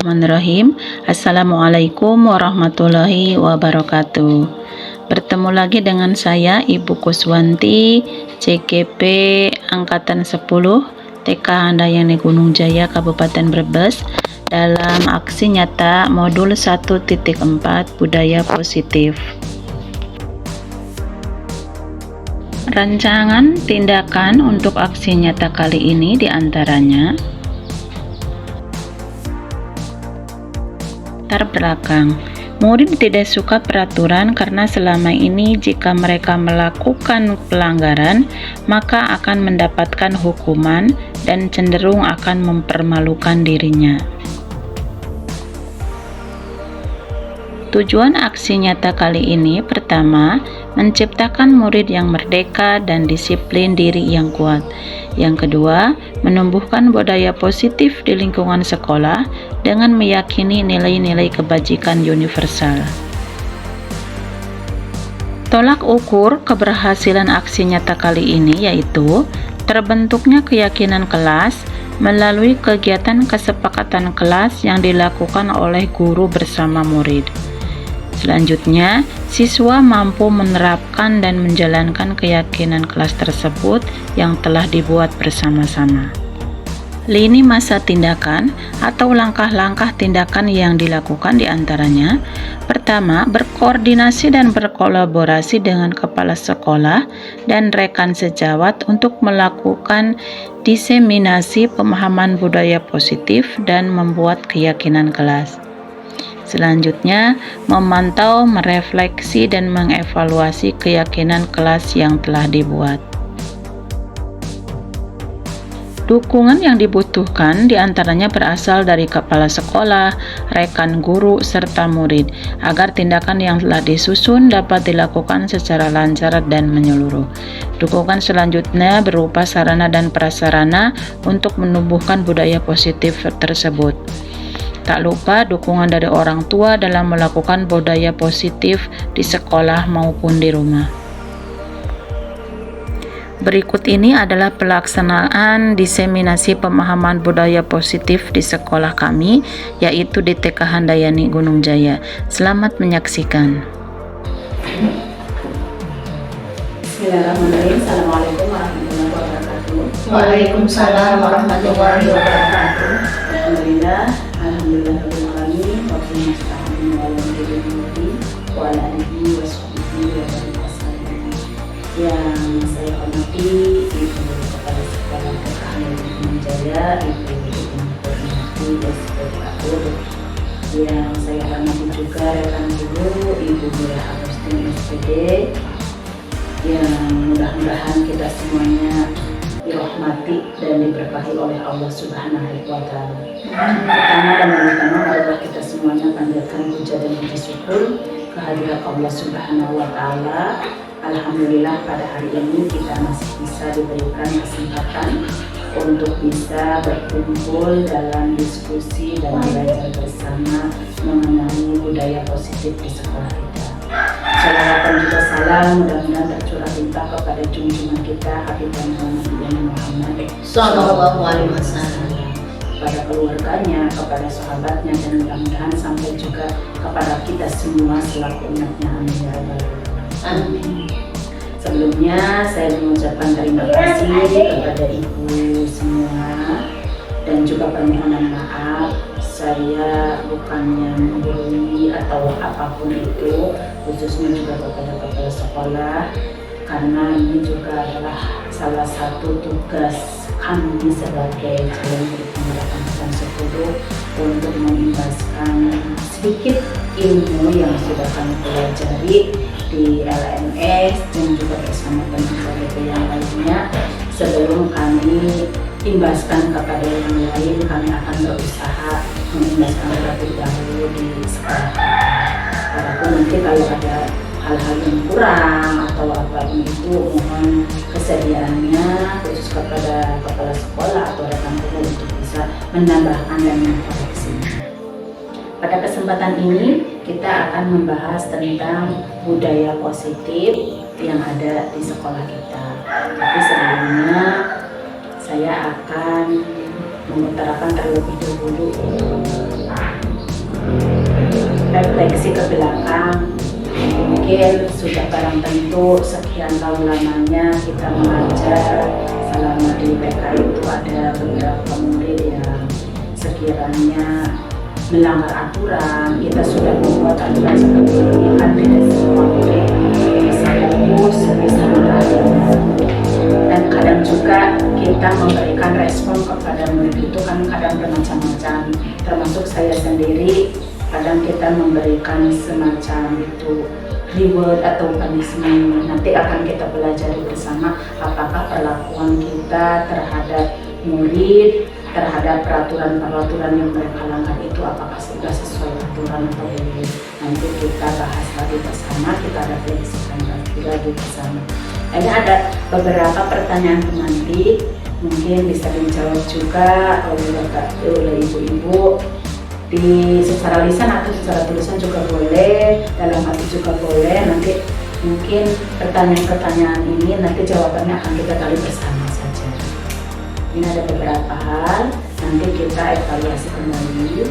Bismillahirrahmanirrahim. Assalamualaikum warahmatullahi wabarakatuh. Bertemu lagi dengan saya Ibu Kuswanti, CGP Angkatan 10 TK Handayani Gunung Jaya Kabupaten Brebes, dalam aksi nyata modul 1.4 Budaya Positif. Rancangan tindakan untuk aksi nyata kali ini diantaranya: latar belakang. Murid tidak suka peraturan karena selama ini jika mereka melakukan pelanggaran, maka akan mendapatkan hukuman dan cenderung akan mempermalukan dirinya. Tujuan aksi nyata kali ini, pertama, menciptakan murid yang merdeka dan disiplin diri yang kuat. Yang kedua, menumbuhkan budaya positif di lingkungan sekolah dengan meyakini nilai-nilai kebajikan universal. Tolak ukur keberhasilan aksi nyata kali ini yaitu terbentuknya keyakinan kelas melalui kegiatan kesepakatan kelas yang dilakukan oleh guru bersama murid. Selanjutnya, siswa mampu menerapkan dan menjalankan keyakinan kelas tersebut yang telah dibuat bersama-sama. Lini masa tindakan atau langkah-langkah tindakan yang dilakukan diantaranya: pertama, berkoordinasi dan berkolaborasi dengan kepala sekolah dan rekan sejawat untuk melakukan diseminasi pemahaman budaya positif dan membuat keyakinan kelas. Selanjutnya, memantau, merefleksi, dan mengevaluasi keyakinan kelas yang telah dibuat. Dukungan yang dibutuhkan diantaranya berasal dari kepala sekolah, rekan guru, serta murid, agar tindakan yang telah disusun dapat dilakukan secara lancar dan menyeluruh. Dukungan selanjutnya berupa sarana dan prasarana untuk menumbuhkan budaya positif tersebut. Tak lupa dukungan dari orang tua dalam melakukan budaya positif di sekolah maupun di rumah. Berikut ini adalah pelaksanaan diseminasi pemahaman budaya positif di sekolah kami, yaitu di TK Handayani Gunung Jaya. Selamat menyaksikan. Bismillahirrahmanirrahim. Assalamualaikum warahmatullahi wabarakatuh. Waalaikumsalam warahmatullahi wabarakatuh. Alhamdulillah yang saya hormati Ibu Kepala Sekolah TK Handayani Gunung Jaya, Ibu Koordinasi SPKUD, yang saya hormati juga rekan guru Ibu Mira Agustin SPD, yang mudah-mudahan kita semuanya dirahmati dan diberkahi oleh Allah Subhanahu wa Ta'ala. Pertama dan utama adalah kita semuanya panjatkan puja dan puji syukur kehadirat Allah Subhanahu wa Ta'ala. Alhamdulillah pada hari ini kita masih bisa diberikan kesempatan untuk bisa berkumpul dalam diskusi dan belajar bersama mengenai budaya positif di sekolah kita. Salawat dan juga salam mudah-mudahan tercurah limpah kepada junjungan kita Habibur Nabi Muhammad Sallallahu alaihi wasallam, kepada keluarganya, kepada sahabatnya, dan mudah-mudahan sampai juga kepada kita semua selaku umatnya. Amin ya rabbal alamin. Sebelumnya saya mengucapkan terima kasih kepada ibu semua dan juga permohonan maaf saya bukannya menggurui atau apapun itu, khususnya juga kepada kepala sekolah, karena ini juga adalah salah satu tugas kami sebagai calon murid penggerak angkatan 10 untuk mengimbaskan sedikit ilmu yang sudah kami pelajari di LMS dan juga bersama teman-teman yang lainnya. Sebelum kami imbaskan kepada yang lain, kami akan berusaha mengimbaskan terlebih dahulu di sekolah. Walaupun nanti kalau ada hal-hal yang kurang atau apapun itu, mohon kesediaannya khusus kepada kepala sekolah atau rekan guru untuk bisa menambahkan dan mengkoreksinya. Pada kesempatan ini kita akan membahas tentang budaya positif yang ada di sekolah kita. Tapi sebelumnya saya akan mengutarakan terlebih dahulu ke belakang, mungkin sudah barang tentu sekian tahun lamanya kita mengajar. Selama di PK itu ada beberapa murid yang sekiranya melanggar aturan. Kita sudah membuat aturan seperti ini, kan tidak semua murid bisa fokus, bisa menghargai. Dan kadang juga kita memberikan respon kepada murid itu kan kadang bermacam-macam, termasuk saya sendiri. Kadang kita memberikan semacam itu reward atau punishment. Nanti akan kita pelajari bersama apakah perlakuan kita terhadap murid, terhadap peraturan-peraturan yang mereka langgar itu apakah sudah sesuai aturan atau belum. Nanti kita bahas lagi bersama, kita refleksikan lagi bersama. Ini ada beberapa pertanyaan pemantik, mungkin bisa dijawab juga oleh ibu-ibu secara lisan atau secara tulisan juga boleh, dalam hati juga boleh. Nanti mungkin pertanyaan-pertanyaan ini nanti jawabannya akan kita gali bersama saja. Ini ada beberapa hal, nanti kita evaluasi kembali.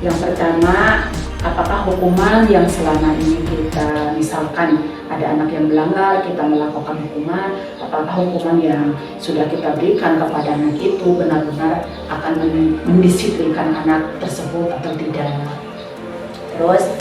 Yang pertama, apakah hukuman yang selama ini kita, misalkan ada anak yang melanggar, kita melakukan hukuman, apakah hukuman yang sudah kita berikan kepada anak itu benar-benar akan mendisiplinkan anak tersebut atau tidak. Terus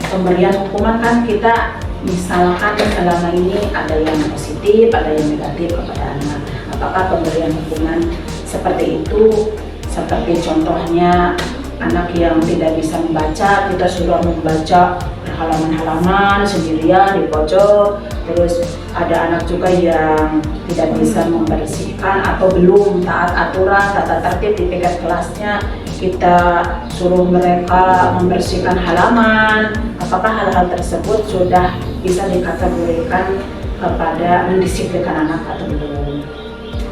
pemberian hukuman kan kita misalkan selama ini ada yang positif, ada yang negatif kepada anak. Apakah pemberian hukuman seperti itu, seperti contohnya anak yang tidak bisa membaca, kita sudah membaca halaman-halaman sendirian di pojok. Terus ada anak juga yang tidak bisa membersihkan atau belum taat aturan tata tertib di tingkat kelasnya, kita suruh mereka membersihkan halaman. Apakah hal-hal tersebut sudah bisa dikategorikan kepada mendisiplinkan anak atau belum?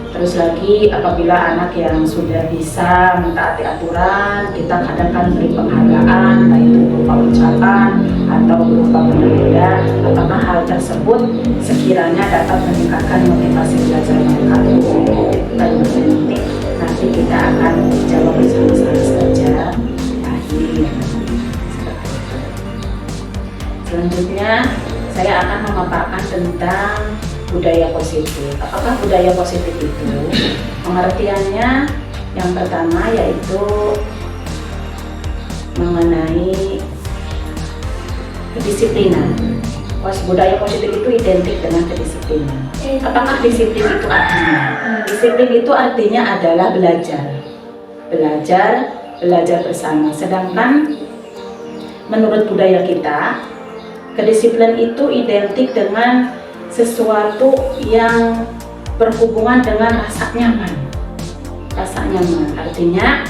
Terus lagi, apabila anak yang sudah bisa mentaati aturan, kita kadang kan beri penghargaan, baik itu berupa ucapan atau berupa benda-benda. Apakah hal tersebut sekiranya dapat meningkatkan motivasi belajar mereka? Nanti kita akan jawab bersama-sama saja. Akhir. Selanjutnya, saya akan memaparkan tentang budaya positif. Apakah budaya positif itu? Pengertiannya yang pertama yaitu mengenai kedisiplinan. Budaya positif itu identik dengan kedisiplinan. Apakah disiplin itu artinya? Disiplin itu artinya adalah belajar bersama. Sedangkan menurut budaya kita, kedisiplinan itu identik dengan sesuatu yang berhubungan dengan rasa nyaman. Rasa nyaman artinya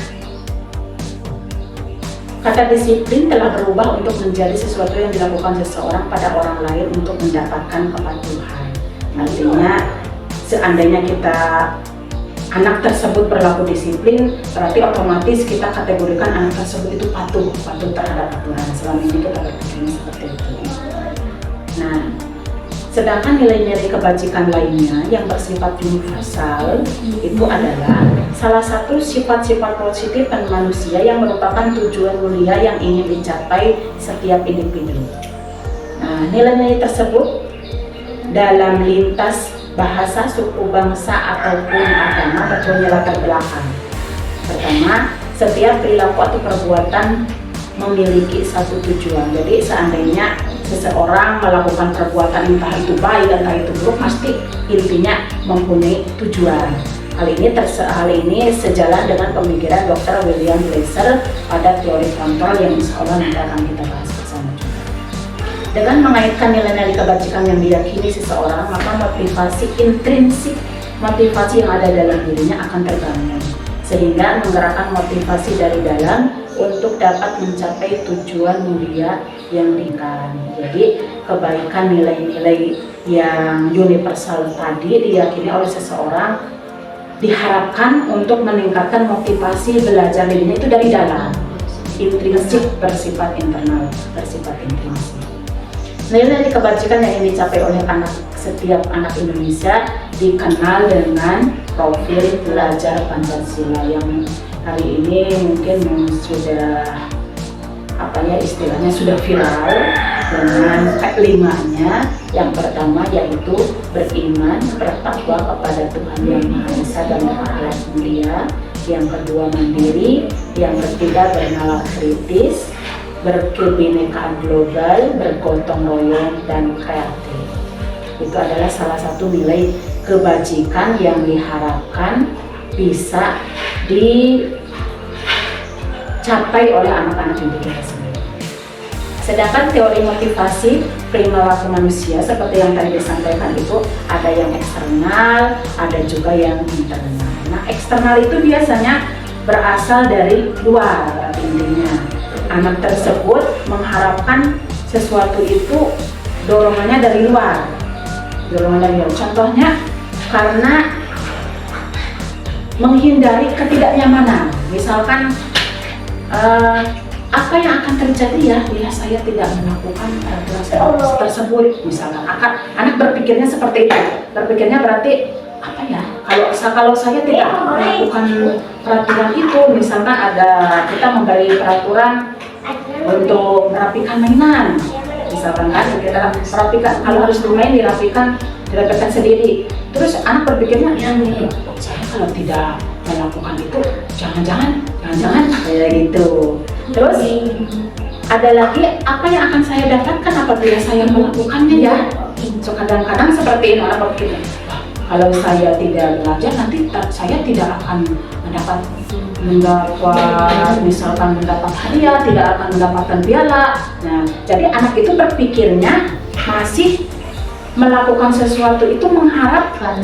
kata disiplin telah berubah untuk menjadi sesuatu yang dilakukan seseorang pada orang lain untuk mendapatkan kepatuhan. Artinya seandainya anak tersebut berlaku disiplin, berarti otomatis kita kategorikan anak tersebut itu patuh terhadap aturan. Selama ini kita berpikir seperti itu. Nah, sedangkan nilai-nilai kebajikan lainnya yang bersifat universal itu adalah salah satu sifat-sifat positif dan manusia yang merupakan tujuan mulia yang ingin dicapai setiap individu. Nah, nilai-nilai tersebut dalam lintas bahasa, suku, bangsa, ataupun agama berpunya latar belakang. Pertama, setiap perilaku atau perbuatan memiliki satu tujuan. Jadi seandainya seseorang melakukan perbuatan entah itu baik entah itu buruk, pasti intinya mempunyai tujuan. Hal ini sejalan dengan pemikiran Dr. William Glasser pada teori kontrol yang insya Allah nanti akan kita bahas bersama juga. Dengan mengaitkan nilai-nilai kebajikan yang diyakini seseorang, maka motivasi intrinsik, motivasi yang ada dalam dirinya akan terbangun, sehingga menggerakkan motivasi dari dalam untuk dapat mencapai tujuan mulia yang diinginkan. Jadi kebaikan nilai-nilai yang universal tadi diyakini oleh seseorang diharapkan untuk meningkatkan motivasi belajar dirinya itu dari dalam, intrinsik bersifat internal, bersifat intrinsik. Nilai-nilai kebajikan yang ingin dicapai oleh setiap anak Indonesia dikenal dengan profil belajar Pancasila yang hari ini mungkin sudah istilahnya sudah viral dengan kelimanya. Yang pertama yaitu beriman, bertakwa kepada Tuhan Yang Maha Esa dan Maha Mulia. Yang kedua mandiri, yang ketiga bernalar kritis, berkebinekaan global, bergotong royong dan kreatif. Itu adalah salah satu nilai kebajikan yang diharapkan bisa dicapai oleh anak-anak didik kita sendiri. Sedangkan teori motivasi perilaku manusia seperti yang tadi disampaikan itu ada yang eksternal, ada juga yang internal. Nah, eksternal itu biasanya berasal dari luar, berarti intinya anak tersebut mengharapkan sesuatu itu dorongannya dari luar. Contohnya karena menghindari ketidaknyamanan. Misalkan apa yang akan terjadi ya bila saya tidak melakukan peraturan tersebut. Misalkan anak berpikirnya seperti itu. Berpikirnya berarti apa ya? Kalau saya tidak melakukan peraturan itu, misalkan kita memberi peraturan untuk merapikan mainan, misalkan kan kita merapikan, kalau harus bermain dirapikan sendiri. Terus anak berpikirnya saya kalau tidak melakukan itu jangan-jangan kayak gitu. Terus ada lagi apa yang akan saya dapatkan apabila saya melakukannya ya. So kadang-kadang seperti ini anak berpikirnya, kalau saya tidak belajar nanti saya tidak akan mendapat misalkan mendapat hadiah, tidak akan mendapatkan piala. Nah, jadi anak itu berpikirnya masih melakukan sesuatu itu mengharapkan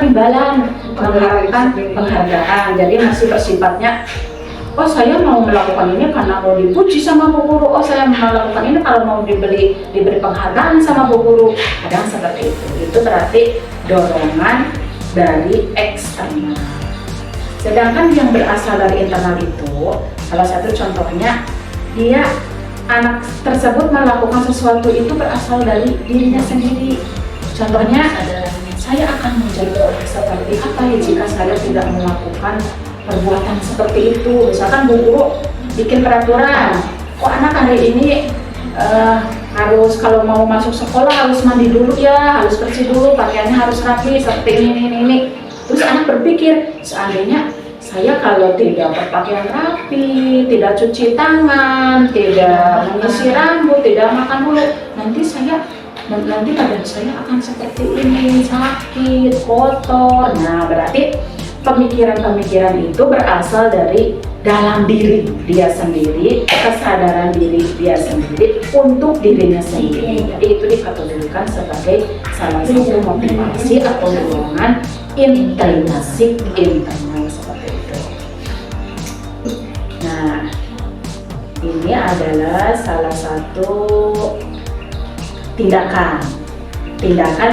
imbalan, mengharapkan penghargaan. Jadi masih bersifatnya, oh saya mau melakukan ini karena mau dipuji sama bu guru, oh saya mau melakukan ini kalau mau diberi penghargaan sama bu guru. Kadang seperti itu. Itu berarti dorongan dari eksternal. Sedangkan yang berasal dari internal itu, salah satu contohnya, anak tersebut melakukan sesuatu itu berasal dari dirinya sendiri. Contohnya, saya akan menjadi orang seperti apa ya jika saya tidak melakukan perbuatan seperti itu. Misalkan bu guru bikin peraturan, anak hari ini harus kalau mau masuk sekolah harus mandi dulu ya, harus bersih dulu, pakaiannya harus rapi seperti ini. Terus anak berpikir, seandainya saya kalau tidak berpakaian rapi, tidak cuci tangan, tidak menyisir rambut, tidak makan dulu, nanti badan saya akan seperti ini, sakit, kotor. Nah, berarti pemikiran-pemikiran itu berasal dari dalam diri dia sendiri, kesadaran diri dia sendiri untuk dirinya sendiri. Jadi itu dikategorikan sebagai salah satu motivasi atau dorongan intrinsik internal seperti itu. Nah, ini adalah salah satu tindakan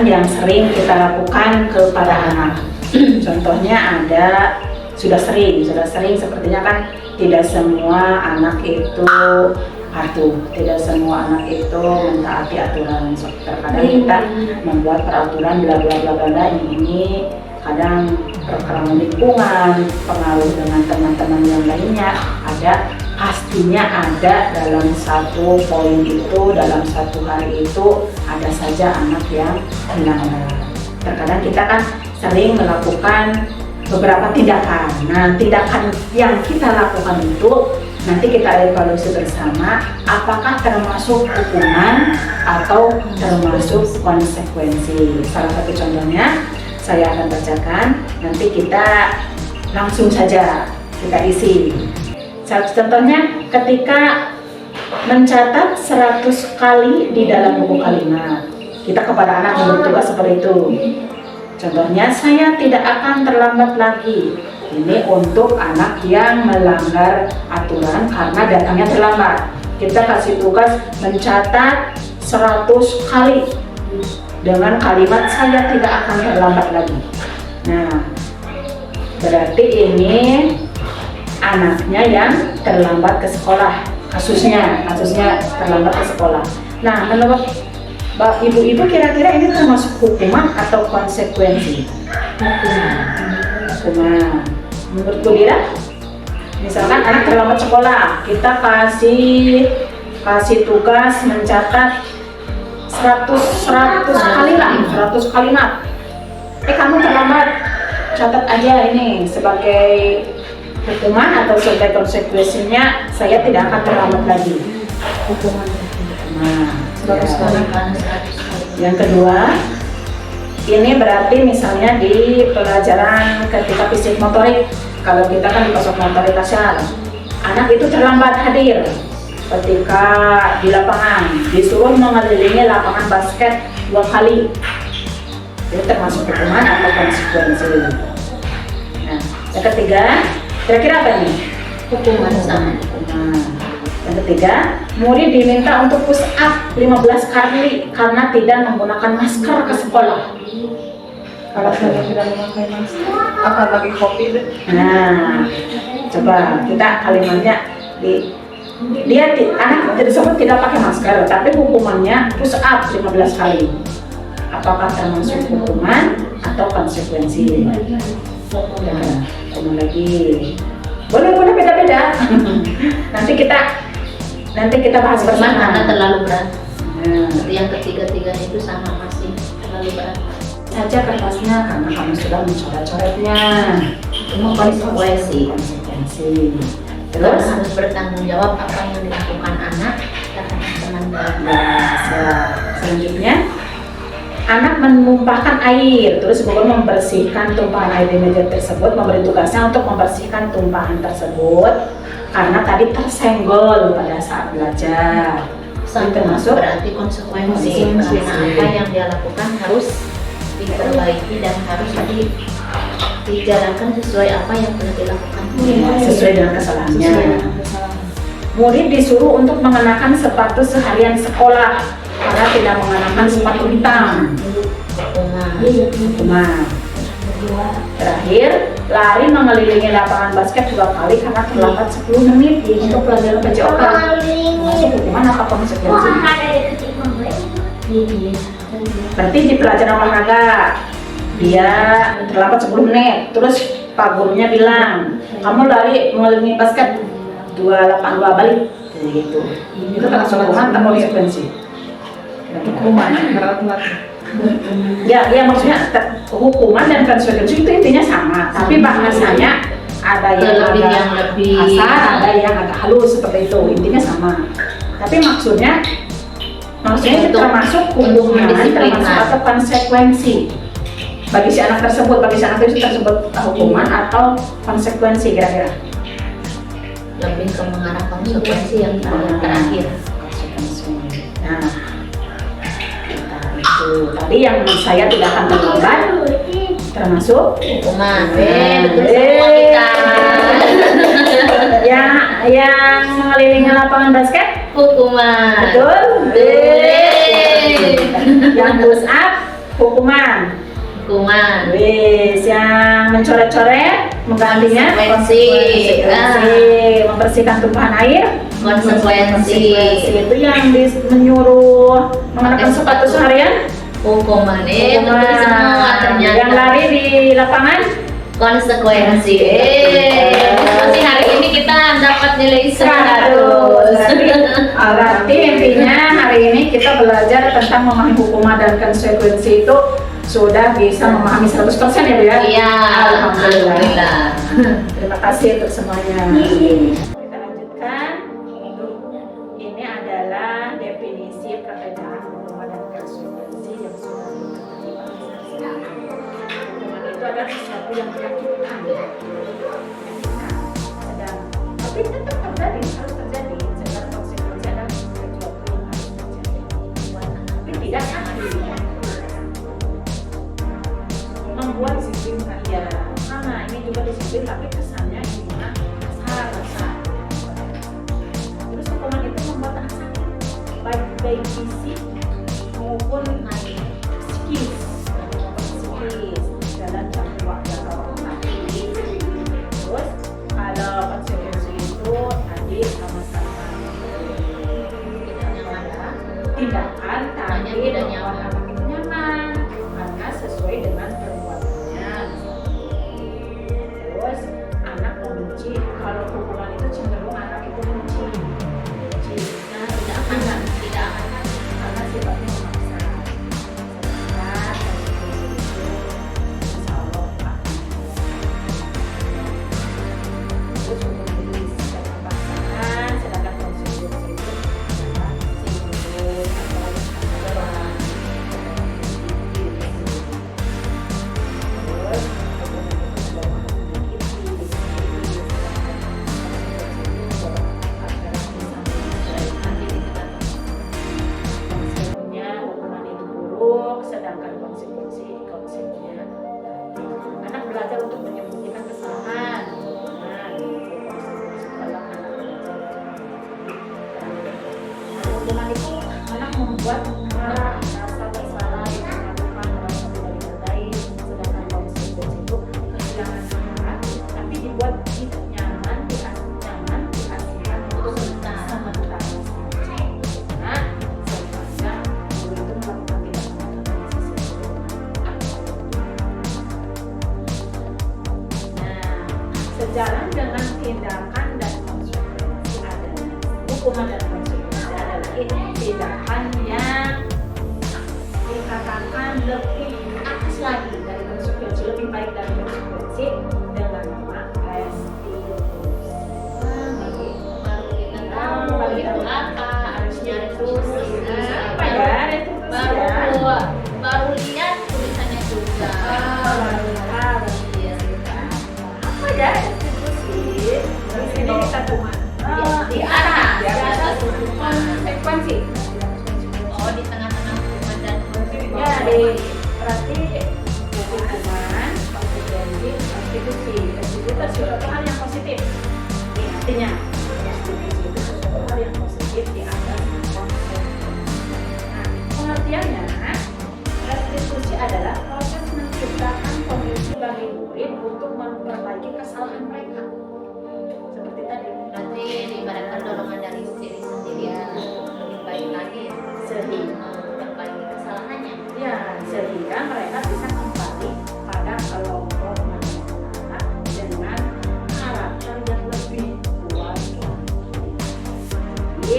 yang sering kita lakukan kepada anak. Contohnya sudah sering sepertinya kan tidak semua anak itu patuh, tidak semua anak itu mentaati aturan. Terkadang kita membuat peraturan bla bla bla bla ini kadang perkara lingkungan, pengaruh dengan teman-teman yang lainnya, pastinya ada dalam satu poin itu, dalam satu hari itu ada saja anak yang melanggar. Terkadang kita kan sering melakukan beberapa tindakan. Nah, tindakan yang kita lakukan itu nanti kita evaluasi bersama apakah termasuk hukuman atau termasuk konsekuensi. Salah satu contohnya saya akan bacakan, nanti kita langsung saja kita isi. Contohnya ketika mencatat 100 kali di dalam buku kalimat, kita kepada anak memberi tugas seperti itu. Contohnya, saya tidak akan terlambat lagi. Ini untuk anak yang melanggar aturan karena datangnya terlambat. Kita kasih tugas mencatat 100 kali dengan kalimat saya tidak akan terlambat lagi. Nah, berarti ini anaknya yang terlambat ke sekolah. Kasusnya terlambat ke sekolah. Nah, menurut ibu-ibu kira-kira ini termasuk hukuman atau konsekuensi? Hukuman. Menurut Bu Dira? Misalkan anak terlambat sekolah, kita kasih tugas mencatat 100 kalimat. Kamu terlambat, catat aja ini sebagai hukuman atau sebagai konsekuensinya saya tidak akan terlambat lagi. Hukuman. Nah, 100 kali. yang kedua, ini berarti misalnya di pelajaran ketika fisik motorik, kalau kita kan di pos motorik kasar, anak itu terlambat hadir ketika di lapangan, disuruh mengelilingi lapangan basket 2 kali. Itu termasuk hukuman atau konsekuensi. Nah, yang ketiga, kira-kira apa nih? Hukuman sama. Hukuman. Yang ketiga, murid diminta untuk push up 15 kali karena tidak menggunakan masker ke sekolah. Kalau saya tidak memakai masker, akan lagi COVID. Nah, coba kita kalimatnya anak tersebut tidak pakai masker, tapi hukumannya push up 15 kali. Apakah termasuk hukuman atau konsekuensi? Ya, hukuman lagi. Boleh beda-beda. nanti kita bahas Hukuman karena bersama. terlalu berat. Nah, Yang ketiga-tiganya itu sama, masih terlalu berat. saja kertasnya karena kamu sudah mencoret-coretnya. Itu konsekuensi. Konsekuensi. Terus Terus harus bertanggung jawab apa yang dilakukan anak terhadap teman baik. selanjutnya, anak menumpahkan air, terus guru membersihkan tumpahan air di meja tersebut, memberi tugasnya untuk membersihkan tumpahan tersebut karena tadi tersenggol pada saat belajar. Sampai Termasuk berarti konsekuensi karena apa yang dia lakukan harus diperbaiki dan harus dijalankan sesuai apa yang telah dilakukan. sesuai dengan kesalahannya. Murid disuruh untuk mengenakan sepatu seharian sekolah karena tidak mengenakan sepatu hitam. Hukuman. Terakhir, lari mengelilingi lapangan basket 2 kali karena terlambat 10 menit untuk pelajaran PJOK. Masuk hukuman apa konsekuensi? Berarti di pelajaran olahraga dia terlambat 10 menit, terus Pak gurunya bilang, kamu lari mengelilingi basket 282 balik, gitu. Itu termasuk hukuman atau konsekuensi? Hukuman karena telat. Ya maksudnya hukuman dan konsekuensi itu intinya sama, tapi bahasanya ada yang lebih kasar, ada yang agak halus seperti itu, intinya sama. Tapi maksudnya itu Untuk termasuk hukuman, mendisiplinkan. termasuk atau konsekuensi bagi si anak tersebut, tersebut hukuman atau konsekuensi kira-kira? lebih ke mengarah konsekuensi yang terakhir. Konsekuensi. Nah, itu tadi yang saya tidak akan terlambat termasuk Hukuman. Eh, Betul semua kita. yang mengelilingi lapangan basket, Hukuman. betul? Yeay. Yang push up, hukuman. Hukuman. Wis, yang mencoret-coret menggantinya Konsekuensi. membersihkan tumpahan air, Konsekuensi. itu yang menyuruh mengenakan sepatu seharian, Hukuman. Betul hukuman. semua ternyata. Yang lari di lapangan, Konsekuensi. Pasti hari ini kita dapat nilai 100. Berarti intinya hari ini kita belajar tentang memahami hukuman dan konsekuensi itu sudah bisa memahami 100% ya Bu ya? Iya. Alhamdulillah. Terima kasih untuk semuanya. Kita lanjutkan. Ini adalah definisi perbedaan hukuman dan konsekuensi yang sudah kita bahas. Hukuman itu adalah sesuatu yang menyakitkan. Tapi tetap terjadi, harus terjadi. Secara konsekuensi adalah sesuatu yang harus terjadi. Tapi tidak adil. Membuat disiplin ya sama, ini juga disiplin tapi kesannya gimana? Kasar. membuat marah, rasa bersalah, melakukan rasa tidak dihargai, sedangkan kaum seksual itu kehilangan semangat, tapi dibuat tidak nyaman, diasingkan untuk sementara. Nah, sebenarnya guru itu melakukan tindakan kekerasan. Nah, sejalan dengan tindakan dan konsekuensi adanya hukuman dan konsekuensi ada lagi tindakan yang dikatakan lebih atas lagi dari konsekuensi, lebih baik dari konsekuensi dengan nama restitusi. Baru itu apa? Harusnya restitusi. Apa ya restitusi ya? Baru lihat tulisannya juga. Apa ya restitusi? Di sini kita cuma Di atas, di atas hukuman. konsekuensi. Oh, di tengah-tengah hukuman dan Ya, berarti hukuman, konsekuensi, restitusi. Restitusi itu sesuatu hal yang positif. Ini artinya restitusi itu sesuatu hal yang positif di atas konsekuensi. Nah, pengertiannya, restitusi adalah proses menciptakan kondisi bagi murid untuk memperbaiki kesalahan mereka. Seperti tadi. berarti diibaratkan dorongan dari diri sendiri ya, lebih baik lagi Sehingga memperbaiki kesalahannya. ya, sehingga mereka bisa kembali pada kelompok masyarakat dengan karakter yang lebih kuat. Jadi,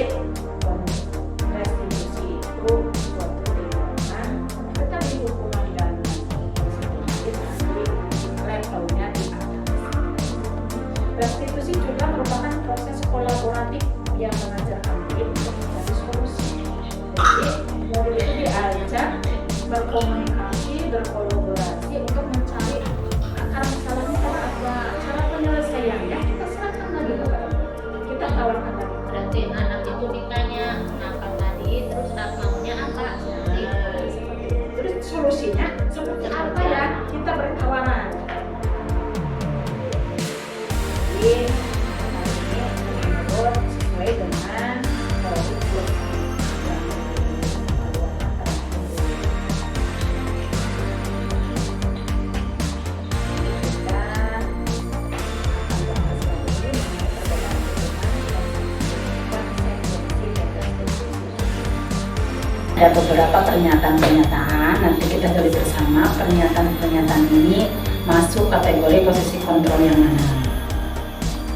restitusi itu suatu tindakan, tetapi hukuman dan konsekuensi nanti levelnya di atas. Restitusi juga merupakan proses kolaboratif yang mengajarkan murid untuk mencari solusi. Jadi, murid itu diajak berkomunikasi, berkolaborasi untuk mencari akar masalahnya karena apa, cara penyelesaiannya kita serahkan lagi kepada murid. Kita tawarkan lagi. Berarti anak itu ditanya kenapa tadi, terus maunya apa? Seperti itu. Terus solusinya seperti apa ya? Kita bertawaran. Jadi, ini menurut sesuai dengan kurikulum yang ada beberapa pernyataan-pernyataan, nanti kita gali bersama pernyataan-pernyataan ini masuk kategori posisi kontrol yang mana.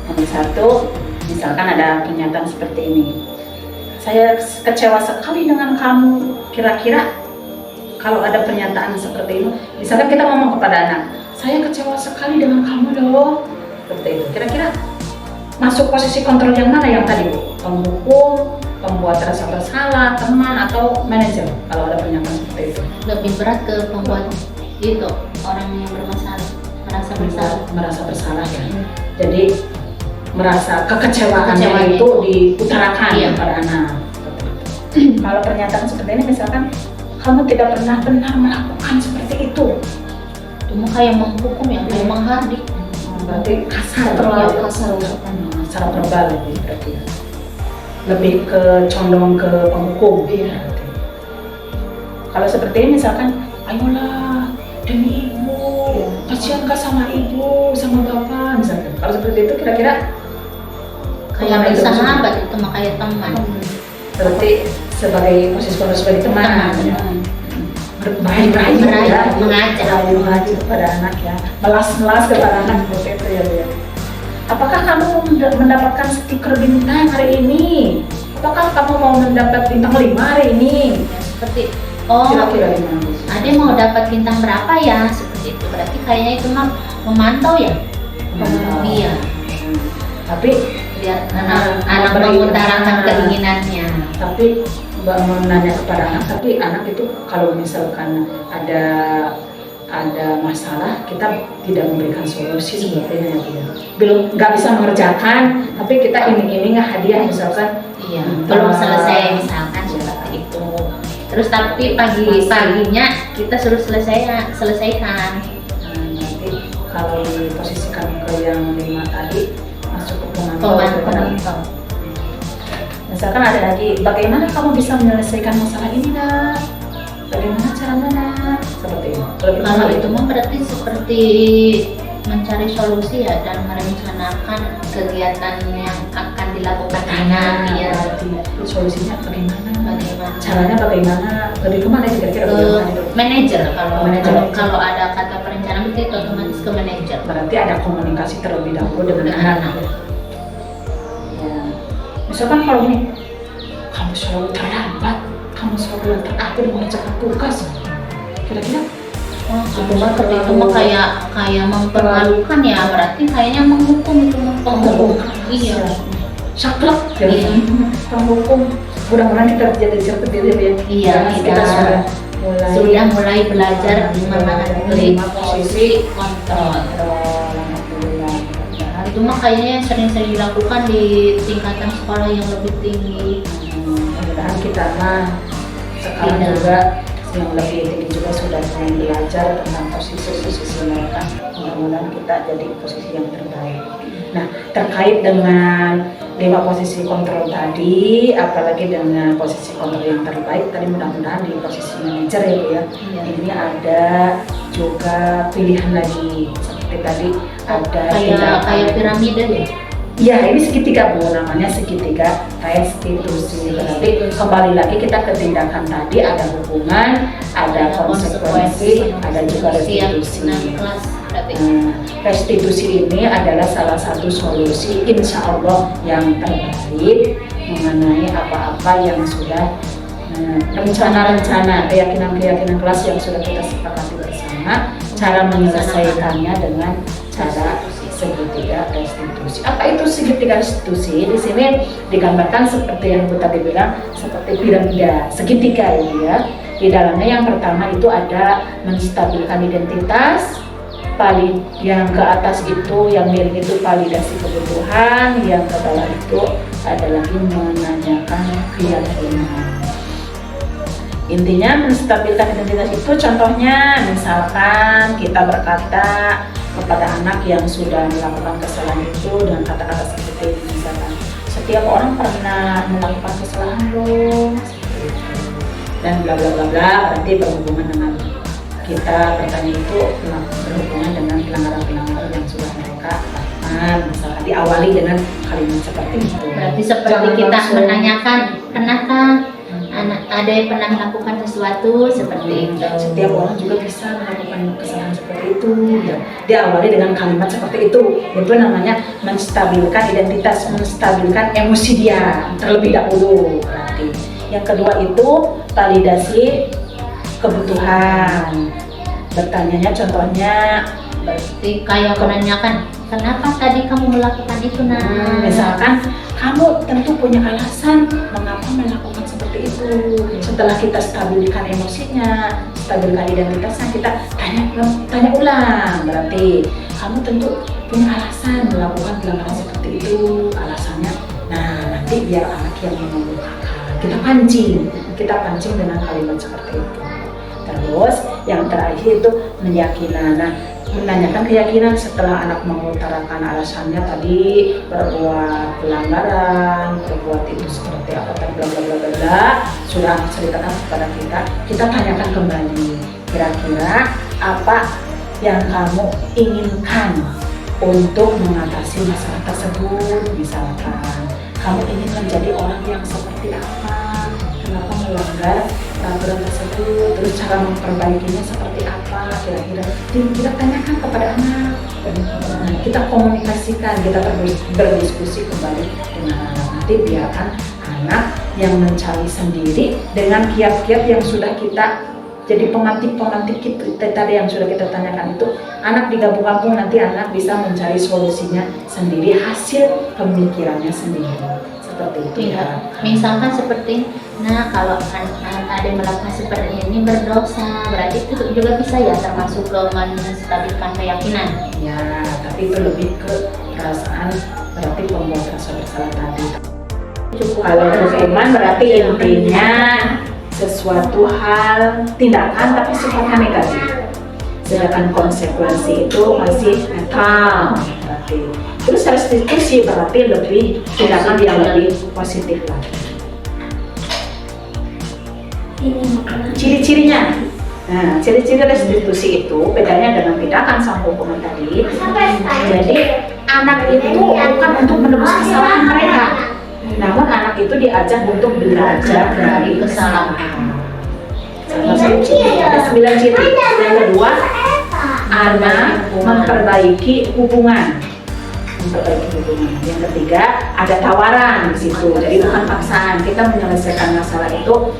Nomor satu, misalkan ada pernyataan seperti ini, saya kecewa sekali dengan kamu. Kira-kira kalau ada pernyataan seperti ini, misalkan kita ngomong kepada anak, saya kecewa sekali dengan kamu loh, seperti itu. Kira-kira masuk posisi kontrol yang mana yang tadi? Penghukum, pembuat rasa bersalah, teman, atau manajer kalau ada pernyataan seperti itu. Lebih berat ke pembuat itu, orang yang bermasalah, merasa bersalah. Merasa bersalah ya. Jadi merasa kekecewaannya Kekecewaannya itu diutarakan Iya. kepada anak. Kalau pernyataan seperti ini misalkan kamu tidak pernah benar melakukan seperti itu, Itu mah kayak menghukum ya, kayak menghardik. berarti kasar, Iya, terlalu kasar. secara verbal itu berarti ya. Lebih ke condong ke penghukum. Iya. Kalau seperti ini misalkan, ayolah demi ibu, kasihan kah sama ibu, sama bapak misalkan. Kalau seperti itu kira-kira Kayak bersahabat itu mah kayak teman. berarti sebagai posisi sebagai teman, Teman. Berayu Berayu, mengajak. kepada anak ya, melas kepada anak seperti itu ya Bu ya. Apakah kamu mendapatkan stiker bintang hari ini? Apakah kamu mau mendapat bintang 5 hari ini? Ya, seperti oh, Kira-kira gimana Bu? ada mau dapat bintang berapa ya? Seperti itu. Berarti kayaknya itu mah memantau ya. Memantau. Iya. Tapi Biar anak mengutarakan keinginannya. tapi menanya kepada anak, tapi anak itu kalau misalkan ada masalah kita tidak memberikan solusi sepertinya ya Bu ya. Belum nggak bisa mengerjakan, tapi kita iming-iming hadiah misalkan. Iya. Belum selesai misalkan seperti itu. Terus tapi paginya kita suruh selesaikan. Nanti kalau diposisikan ke yang 5 tadi masuk ke pemantau. Pemantau. Misalkan ada lagi, bagaimana kamu bisa menyelesaikan masalah ini, Nak? Bagaimana caranya, Nak? Seperti itu. Kalau itu mah berarti seperti mencari solusi ya, dan merencanakan kegiatan yang akan dilakukan anak ya. Solusinya bagaimana? Bagaimana? Caranya bagaimana? Lebih kemana ya kira-kira? Ke manajer, kalau Manajer. kalau ada kata perencanaan berarti otomatis ke manajer. Berarti ada komunikasi terlebih dahulu dengan anak. Ya. Misalkan kalau ini, kamu selalu terlambat, kamu selalu yang terakhir mengerjakan tugas. Kira-kira Itu mah kayak mempermalukan ya, berarti kayaknya menghukum itu menghukum. Iya. saklek Iya. penghukum. Mudah-mudahan kita jadi seperti itu ya. Iya, Karena kita sudah mulai belajar menerima posisi kontrol. Alhamdulillah. Itu mah kayaknya yang sering-sering dilakukan di tingkatan sekolah yang lebih tinggi. Mudah-mudahan kita mah sekarang Tidak. juga yang lebih tinggi juga sudah mulai belajar tentang posisi-posisi mereka. Mudah-mudahan kita jadi posisi yang terbaik. Nah, terkait dengan 5 posisi kontrol tadi, apalagi dengan posisi kontrol yang terbaik tadi, mudah-mudahan di posisi manajer ya Bu ya. Iya. Ini ada juga pilihan lagi seperti tadi ada Kayak piramida ya. Ya, ini segitiga Bu, namanya segitiga restitusi. Berarti kembali lagi kita ke tindakan tadi, ada hubungan, ada konsekuensi, ada juga restitusi. Kelas berarti. Nah, restitusi ini adalah salah satu solusi insya Allah yang terbaik mengenai apa-apa yang sudah rencana-rencana, keyakinan-keyakinan kelas yang sudah kita sepakati bersama, cara menyelesaikannya dengan cara segitiga restitusi. Apa itu segitiga restitusi? Di sini digambarkan seperti yang Bu tadi bilang, seperti piramida segitiga ya. Di dalamnya yang pertama itu ada menstabilkan identitas, yang ke atas itu yang miring itu validasi kebutuhan, yang ke bawah itu ada lagi menanyakan keyakinan. Intinya menstabilkan identitas itu contohnya misalkan kita berkata kepada anak yang sudah melakukan kesalahan itu dengan kata-kata seperti ini, misalkan setiap orang pernah melakukan kesalahan loh, seperti itu. Dan bla bla bla bla, berarti berhubungan dengan kita bertanya itu berhubungan dengan pelanggaran-pelanggaran yang sudah mereka lakukan. Misalkan diawali dengan kalimat seperti itu. Berarti seperti Jangan kita langsung menanyakan, pernahkah anak ada yang pernah melakukan sesuatu seperti itu. Setiap orang juga bisa melakukan kesalahan seperti itu ya. Diawali dengan kalimat seperti itu. Itu namanya menstabilkan identitas, menstabilkan emosi dia terlebih dahulu. Berarti yang kedua itu validasi kebutuhan. Bertanyanya contohnya Berarti kayak menanyakan, kenapa tadi kamu melakukan itu misalkan kamu tentu punya alasan mengapa melakukan seperti itu. Setelah kita stabilkan emosinya, stabilkan identitasnya, kita tanya ulang. Berarti kamu tentu punya alasan melakukan pelanggaran seperti itu. Alasannya, nah nanti biar anak yang mengemukakan. Kita pancing dengan kalimat seperti itu. Terus yang terakhir itu keyakinan. Nah, menanyakan keyakinan setelah anak mengutarakan alasannya tadi berbuat pelanggaran, berbuat itu seperti apa tadi bla bla bla bla bla, sudah ceritakan kepada kita tanyakan kembali kira-kira apa yang kamu inginkan untuk mengatasi masalah tersebut. Misalkan kamu ingin menjadi orang yang seperti apa, kenapa melanggar peraturan tersebut, terus cara memperbaikinya seperti apa, kira-kira kita tanyakan kepada anak. Kita komunikasikan, kita berdiskusi kembali dengan anak. Nanti biarkan anak yang mencari sendiri dengan kiat-kiat yang sudah kita jadi pemantik kita tadi yang sudah kita tanyakan itu. Anak digabung-gabung, nanti anak bisa mencari solusinya sendiri, hasil pemikirannya sendiri. Seperti itu ya. Misalkan seperti, nah kalau ada yang melakukan seperti ini berdosa, berarti itu juga bisa ya termasuk ke menstabilkan keyakinan. Ya, tapi itu lebih ke perasaan, berarti pembuat rasa bersalah tadi. Kalau hukuman berarti intinya sesuatu hal, tindakan tapi sifatnya negatif. Sedangkan konsekuensi itu masih netral. Berarti terus restitusi berarti lebih tindakan yang lebih positif lagi. Ciri-cirinya. Nah, ciri-ciri restitusi itu bedanya dengan tindakan sama hukuman tadi. Jadi anak itu bukan untuk menebus kesalahan mereka, namun anak itu diajak untuk belajar dari kesalahan. Ada 9 ciri. Yang kedua, anak memperbaiki hubungan. Yang ketiga, ada tawaran di situ. Jadi bukan paksaan. Kita menyelesaikan masalah itu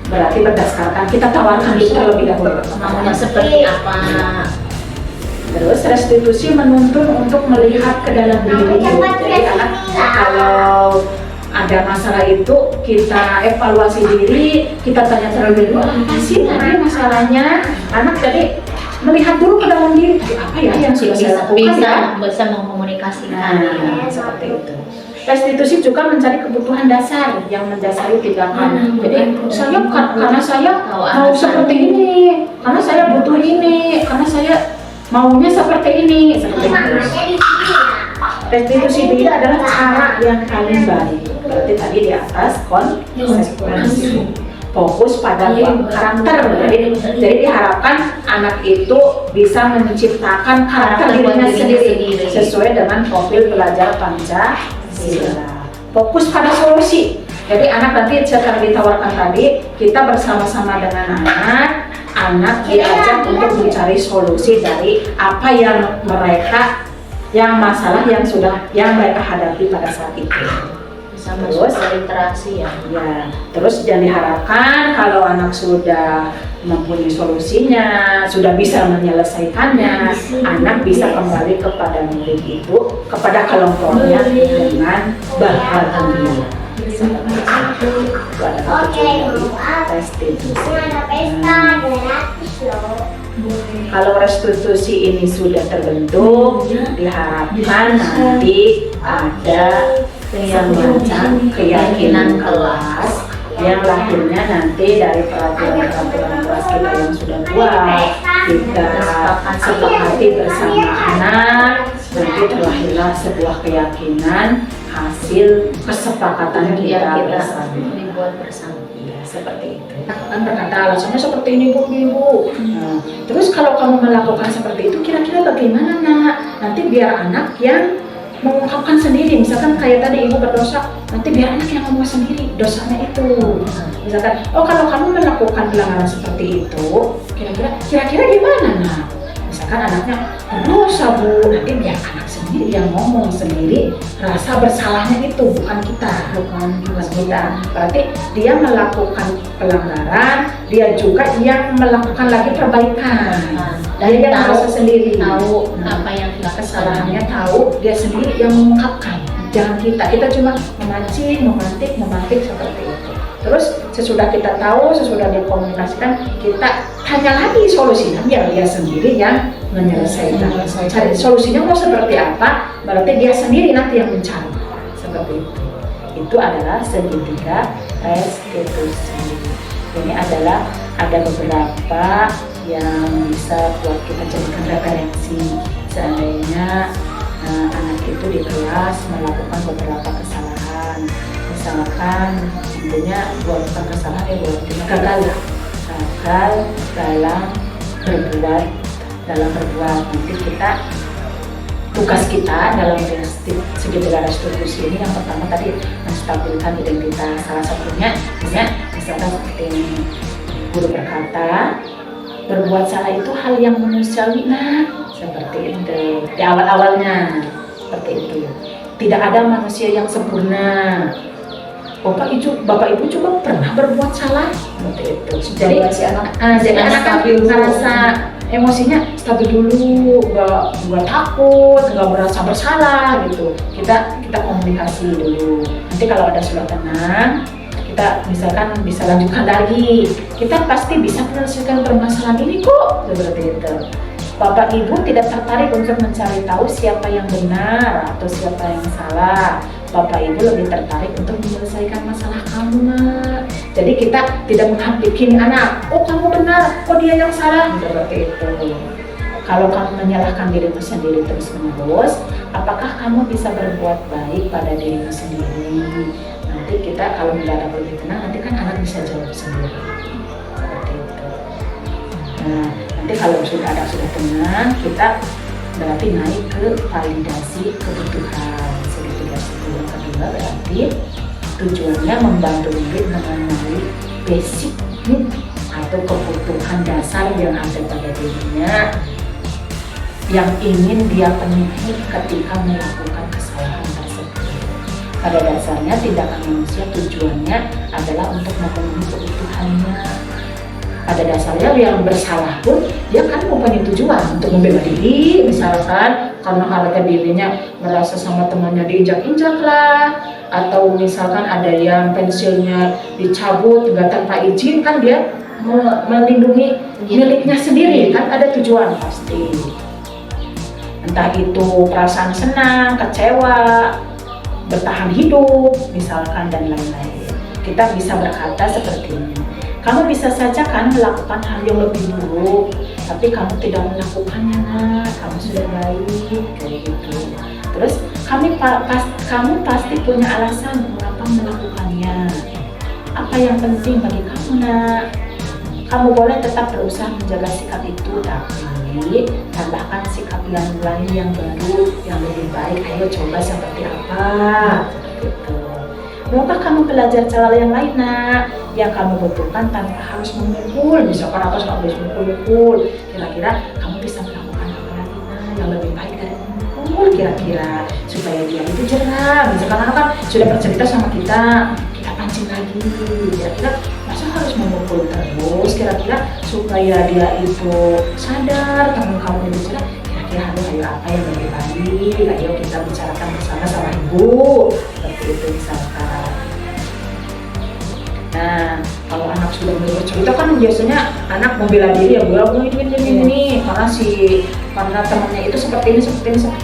berarti berdasarkan kita tawarkan itu terlebih dahulu. Maunya seperti apa? Terus restitusi menuntun untuk melihat ke dalam diri. Jadi anak kalau ada masalah itu kita evaluasi diri, kita tanya terlebih dahulu apa sih tadi masalahnya. Anak jadi melihat dulu ke dalam diri, apa ya yang sudah saya lakukan ya. Bisa mengkomunikasikan. Nah, seperti itu. Restitusi juga mencari kebutuhan dasar yang mendasari tindakan. Jadi saya karena saya mau seperti ini, karena saya butuh ini, karena saya maunya seperti ini. Seperti itu. Restitusi diri adalah cara yang paling baik. Berarti tadi di atas konsekuensi. Fokus pada karakter. Jadi diharapkan anak itu bisa menciptakan karakter dirinya sendiri sesuai dengan profil pelajar Pancasila. Fokus pada solusi. Jadi anak nanti setelah ditawarkan tadi, kita bersama-sama dengan anak diajak untuk mencari solusi dari apa yang masalah yang mereka hadapi pada saat itu. Terus berinteraksi ya. Terus jangan diharapkan kalau anak sudah mempunyai solusinya, sudah bisa menyelesaikannya, anak bisa kembali kepada murid itu, kepada kelompoknya dengan bahagia. Kalau restitusi ini sudah terbentuk, diharapkan nanti ada semacam keyakinan kelas yang lahirnya nanti dari peraturan kelas kita yang sudah buat, kita sepakati bersama anak, nanti terlahirlah sebuah keyakinan hasil kesepakatan kita bersama. Dibuat bersama. Ya, seperti itu. Kan berkata alasannya seperti ini bu, ibu. Terus kalau kamu melakukan seperti itu, kira-kira bagaimana nak? Nanti biar anak yang mengungkapkan sendiri, misalkan kayak tadi ibu berdosa, nanti biar anak yang ngomong sendiri dosanya itu. Misalkan, oh kalau kamu melakukan pelanggaran seperti itu, kira-kira gimana nak? Misalkan anaknya berdosa bu, nanti biar anak sendiri yang ngomong sendiri, rasa bersalahnya itu bukan kita. Berarti dia melakukan pelanggaran, dia juga yang melakukan lagi perbaikan. Dan dia merasa sendiri tahu apa yang kesalahannya, tahu dia sendiri yang mengungkapkan. Jangan kita cuma memantik seperti itu. Terus sesudah kita tahu, sesudah dikomunikasikan, kita tanya lagi solusinya, biar dia sendiri yang menyelesaikan. Cari solusinya mau seperti apa, berarti dia sendiri nanti yang mencari. Seperti itu. Itu adalah segitiga restitusi. Ini adalah ada beberapa yang bisa buat kita jadikan referensi seandainya anak itu di kelas melakukan beberapa kesalahan, misalkan intinya bukan kesalahan ya gagal dalam berbuat. Nanti kita tugas kita dalam segitiga restitusi ini yang pertama tadi menstabilkan identitas. Salah satunya misalkan seperti ini, guru berkata berbuat salah itu hal yang manusiawi, seperti itu di awal-awalnya. Seperti itu, tidak ada manusia yang sempurna. Bapak ibu juga pernah berbuat salah, seperti itu. Jadi anak kan merasa emosinya stabil dulu, nggak takut, nggak merasa bersalah gitu. Kita komunikasi dulu. Nanti kalau sudah tenang, kita misalkan bisa lanjutkan lagi. Kita pasti bisa menyelesaikan permasalahan ini kok, seperti itu. Bapak Ibu tidak tertarik untuk mencari tahu siapa yang benar atau siapa yang salah. Bapak Ibu lebih tertarik untuk menyelesaikan masalah kamu, nak. Jadi kita tidak menghakimin anak, oh kamu benar, oh dia yang salah, seperti itu. Kalau kamu menyalahkan dirimu sendiri terus-menerus, apakah kamu bisa berbuat baik pada dirimu sendiri? Nanti kita kalau mendadak lebih tenang, nanti kan anak bisa jawab sendiri. Nanti kalau sudah tenang, kita berarti naik ke validasi kebutuhan. Segitiga yang kedua berarti tujuannya membantu murid mengenali basic need atau kebutuhan dasar yang ada pada dirinya yang ingin dia penuhi ketika melakukan kesalahan tersebut. Pada dasarnya tindakan manusia tujuannya adalah untuk memenuhi kebutuhannya. Pada dasarnya yang bersalah pun dia kan mempunyai tujuan untuk membela diri, misalkan karena harga dirinya merasa sama temannya diinjak-injak lah, atau misalkan ada yang pensilnya dicabut nggak tanpa izin, kan dia melindungi miliknya sendiri, kan ada tujuan pasti. Entah itu perasaan senang, kecewa, bertahan hidup misalkan dan lain-lain. Kita bisa berkata seperti ini, kamu bisa saja kan melakukan hal yang lebih buruk, tapi kamu tidak melakukannya, nak. Kamu sudah baik, kayak gitu. Terus kamu pasti punya alasan mengapa melakukannya. Apa yang penting bagi kamu, nak? Kamu boleh tetap berusaha menjaga sikap itu, tapi tambahkan sikap yang lain yang baru, yang lebih baik. Ayo coba seperti apa, seperti itu. Maukah kamu belajar cara yang lain, nak, yang kamu butuhkan tanpa harus memukul? Misalkan aku suka harus mukul-mukul, kira-kira kamu bisa melakukan apa lagi, nak, yang lebih baik dari memukul, kira-kira supaya dia itu jerah. Misalkan anak kan sudah bercerita sama kita pancing lagi, kira-kira masa harus memukul terus, kira-kira supaya dia itu sadar teman kamu itu jerah. Kira-kira ayo apa yang lebih baik, ayo kita bicarakan bersama sama ibu, seperti itu misalkan. Nah, kalau anak sudah mulai bercerita kan biasanya anak membela diri ya, bilang ini karena temannya itu seperti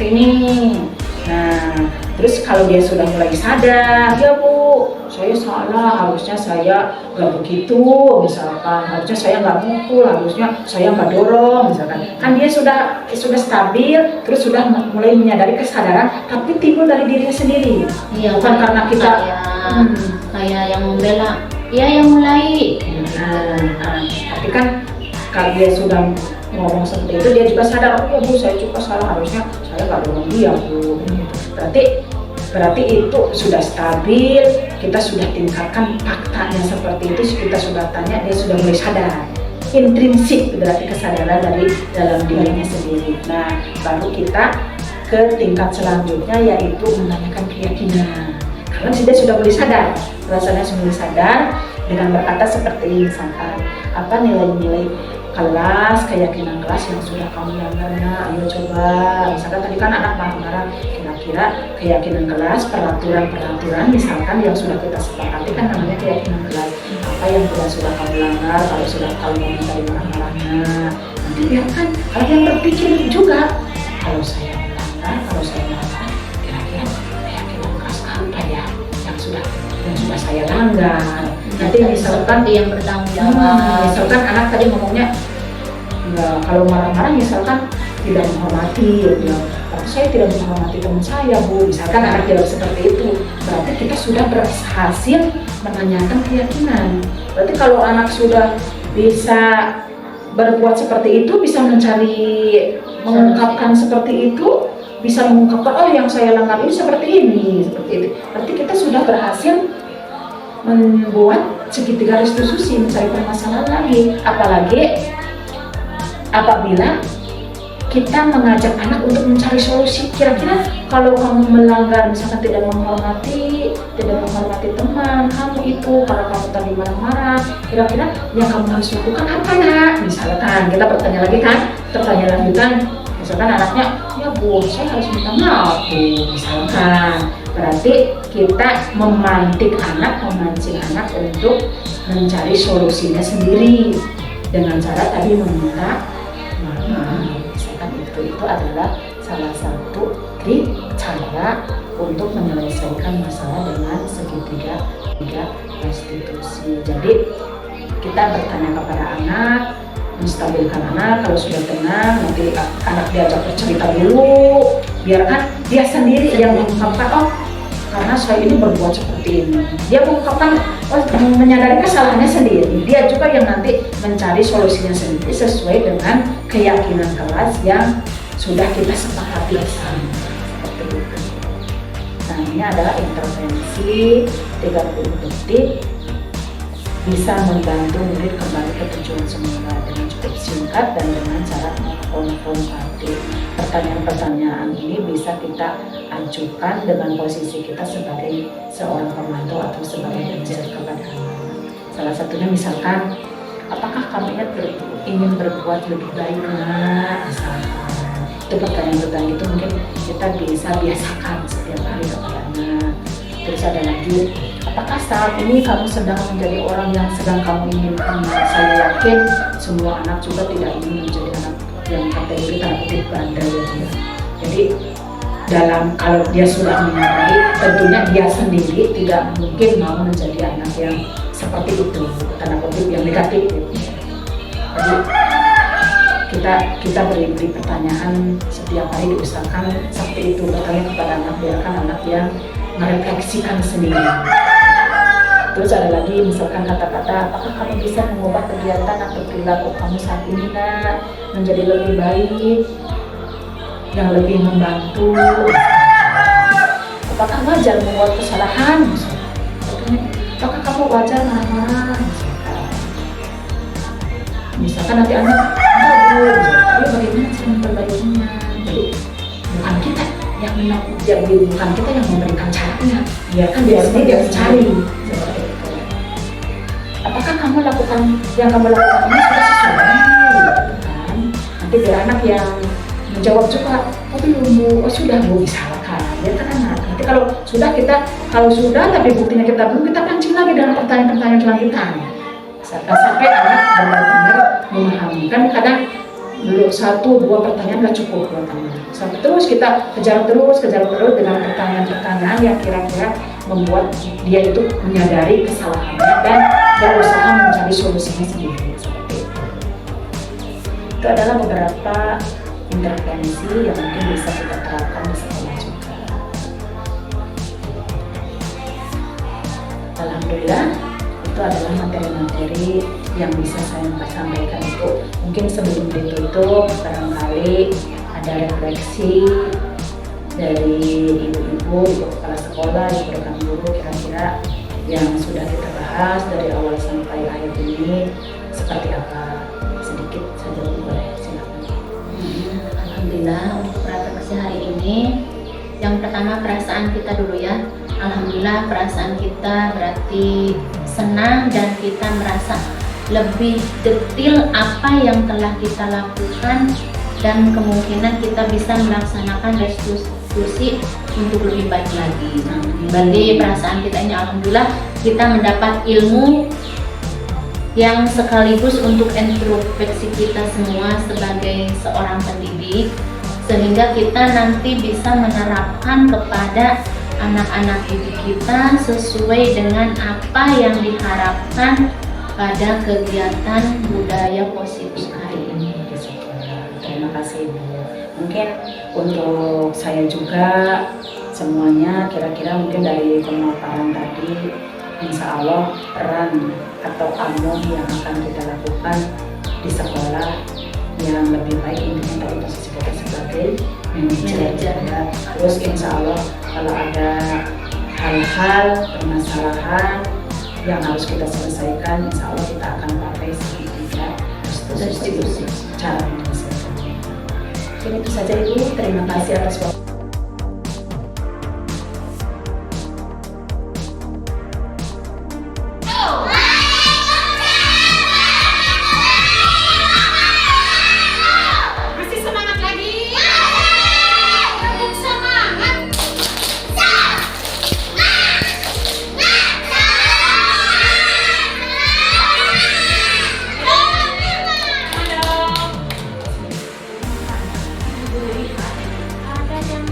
ini. Nah, terus kalau dia sudah mulai sadar, ya Bu, saya salah, harusnya saya nggak begitu, misalkan, harusnya saya nggak mukul, harusnya saya nggak dorong, misalkan. Kan dia sudah stabil, terus sudah mulai menyadari kesadaran, tapi timbul dari dirinya sendiri. Iya, bukan karena kita kayak yang membela, ya yang mulai. Tapi kan kalau dia sudah ngomong seperti itu, dia juga sadar, oh ya Bu, saya juga salah, harusnya saya nggak dorong dia, Bu. Berarti itu sudah stabil, kita sudah tingkatkan faktanya seperti itu, kita sudah tanya, dia sudah mulai sadar. Intrinsik berarti kesadaran dari dalam dirinya sendiri. Nah, baru kita ke tingkat selanjutnya, yaitu menanyakan keyakinan. Karena dia sudah mulai sadar, rasanya sudah mulai sadar dengan berkata seperti ini, misalkan, apa nilai-nilai kelas, keyakinan kelas yang sudah kamu langgar, ayo coba. Misalkan tadi kan anak marah-marah, kira-kira keyakinan kelas, peraturan misalkan yang sudah kita sepakati kan namanya keyakinan kelas. Apa yang sudah kamu langgar, kalau sudah kamu dari marah-marahnya, nanti biarkan kalian berpikir juga, kalau saya melanggar, kalau saya marah, kira-kira keyakinan kelas apa ya yang sudah saya langgar. Nanti misalkan yang bertanggung jawab. Misalkan anak tadi ngomongnya, ya kalau marah-marah misalkan tidak menghormati, ya, tapi saya tidak menghormati teman saya, Bu. Misalkan anak jawab seperti itu, berarti kita sudah berhasil menanyakan keyakinan. Berarti kalau anak sudah bisa berbuat seperti itu, bisa mengungkapkan seperti itu, bisa mengungkapkan, oh yang saya langgar ini seperti itu. Berarti kita sudah berhasil membuat segitiga restitusi, mencari permasalahan lagi. Apalagi apabila kita mengajak anak untuk mencari solusi. Kira-kira kalau kamu melanggar, misalkan tidak menghormati teman kamu itu, karena kamu tadi marah-marah, kira-kira yang kamu harus lakukan apa, nak? Misalkan kita bertanya lagi kan, pertanyaan lanjutan, misalkan anaknya, ya Bu, saya harus minta maaf, Bu, misalkan. Berarti kita memancing anak untuk mencari solusinya sendiri dengan cara tadi meminta maaf. Misalkan itu adalah salah satu trik cara untuk menyelesaikan masalah dengan segitiga restitusi. Jadi kita bertanya kepada anak, menstabilkan anak. Kalau sudah tenang, nanti anak diajak bercerita dulu, biarkan dia sendiri yang mengungkapkan, oh karena saya ini berbuat seperti ini. Dia mengungkapkan, menyadari kesalahannya sendiri. Dia juga yang nanti mencari solusinya sendiri sesuai dengan keyakinan kelas yang sudah kita sepakati bersama. Seperti itu. Nah, ini adalah intervensi 30 detik bisa membantu murid kembali ke tujuan semula dengan cukup singkat dan dengan cara konfrontatif. Pertanyaan-pertanyaan ini bisa kita ajukan dengan posisi kita sebagai seorang pemantau atau sebagai pengajar kepada anak. Salah satunya misalkan, apakah kamu ingin berbuat lebih baik nak? Misalkan itu pertanyaan-pertanyaan itu mungkin kita bisa biasakan setiap hari kepada anak. Terus ada lagi, apakah saat ini kamu sedang menjadi orang yang sedang kamu inginkan? Saya yakin semua anak juga tidak ingin menjadi anak yang kategori tanda kutip bandel ya. Jadi kalau dia sudah menyadari, tentunya dia sendiri tidak mungkin mau menjadi anak yang seperti itu, tanda kutip yang negatif gitu. Jadi kita beri pertanyaan setiap hari, diusahakan seperti itu, bertanya kepada anak, biarkan anak yang merefleksikan sendiri. Terus ada lagi misalkan kata-kata, apakah kamu bisa mengubah kegiatan atau perilaku kamu saat ini nak menjadi lebih baik, yang lebih membantu? Apakah wajar membuat kesalahan? Apakah kamu wajar marah-marah? Misalkan nanti anak bagus, tapi bagaimana cara memperbaikinya? Jadi bukan kita yang bukan kita yang memberikan caranya, biarkan dia sendiri yang mencari. Seperti itu. Apakah kamu lakukan yang kamu lakukan ini sudah sesuai? Kan? Nanti biar anak yang menjawab juga, oh belum bu, oh sudah bu, misalkan. Biarkan anak. Nanti kalau sudah tapi buktinya kita belum, kita pancing lagi dengan pertanyaan-pertanyaan selanjutnya. Sampai anak benar-benar memahami. Kan kadang dulu 1-2 pertanyaan nggak cukup buat anak. Sampai terus kita kejar terus dengan pertanyaan-pertanyaan yang kira-kira membuat dia itu menyadari kesalahannya dan berusaha mencari solusinya sendiri. Seperti itu. Itu adalah beberapa intervensi yang mungkin bisa kita terapkan di sekolah juga. Alhamdulillah, itu adalah materi-materi yang bisa saya sampaikan. Itu mungkin sebelum ditutup barangkali ada refleksi dari ibu-ibu kepala sekolah, ibu rekan guru, kira-kira yang sudah kita bahas dari awal sampai akhir ini seperti apa, sedikit saja boleh, silakan. Alhamdulillah, untuk refleksi hari ini yang pertama perasaan kita dulu ya. Alhamdulillah, perasaan kita berarti senang dan kita merasa lebih detail apa yang telah kita lakukan dan kemungkinan kita bisa melaksanakan restitusi untuk lebih baik lagi. Berarti perasaan kita ini alhamdulillah kita mendapat ilmu yang sekaligus untuk introspeksi kita semua sebagai seorang pendidik, sehingga kita nanti bisa menerapkan kepada anak-anak didik kita sesuai dengan apa yang diharapkan pada kegiatan budaya positif hari ini. Terima kasih Bu. Mungkin untuk saya juga semuanya kira-kira mungkin dari pemaparan tadi, insya Allah peran atau amal yang akan kita lakukan di sekolah yang lebih baik ini dari posisi kita sebagai manajer. Terus insya Allah kalau ada hal-hal permasalahan yang harus kita selesaikan, insya Allah kita akan pakai sertifikat restitusi cara menyelesaikannya. Jadi itu saja Ibu, terima kasih atas waktu. Ada yang